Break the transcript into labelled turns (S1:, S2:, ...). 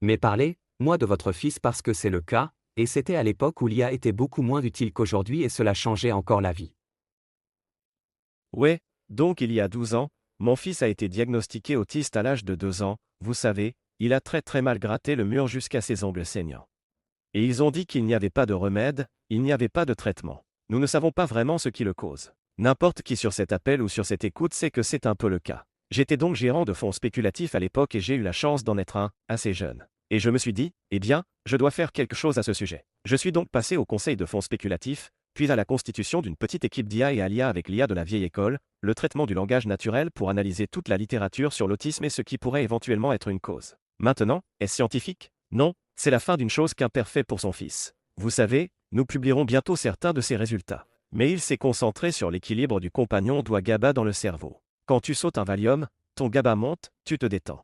S1: Mais parlez-moi de votre fils parce que c'est le cas, et c'était à l'époque où l'IA était beaucoup moins utile qu'aujourd'hui et cela changeait encore la vie.
S2: Ouais, donc il y a 12 ans, mon fils a été diagnostiqué autiste à l'âge de 2 ans, vous savez, il a très très mal gratté le mur jusqu'à ses ongles saignants. Et ils ont dit qu'il n'y avait pas de remède, il n'y avait pas de traitement. Nous ne savons pas vraiment ce qui le cause. N'importe qui sur cet appel ou sur cette écoute sait que c'est un peu le cas. J'étais donc gérant de fonds spéculatifs à l'époque et j'ai eu la chance d'en être un, assez jeune. Et je me suis dit, eh bien, je dois faire quelque chose à ce sujet. Je suis donc passé au conseil de fonds spéculatifs, puis à la constitution d'une petite équipe d'IA et à l'IA avec l'IA de la vieille école, le traitement du langage naturel pour analyser toute la littérature sur l'autisme et ce qui pourrait éventuellement être une cause. Maintenant, est-ce scientifique? Non, c'est la fin d'une chose qu'un père fait pour son fils. Vous savez, nous publierons bientôt certains de ses résultats. Mais il s'est concentré sur l'équilibre du compagnon doigt GABA dans le cerveau. Quand tu sautes un Valium, ton GABA monte, tu te détends.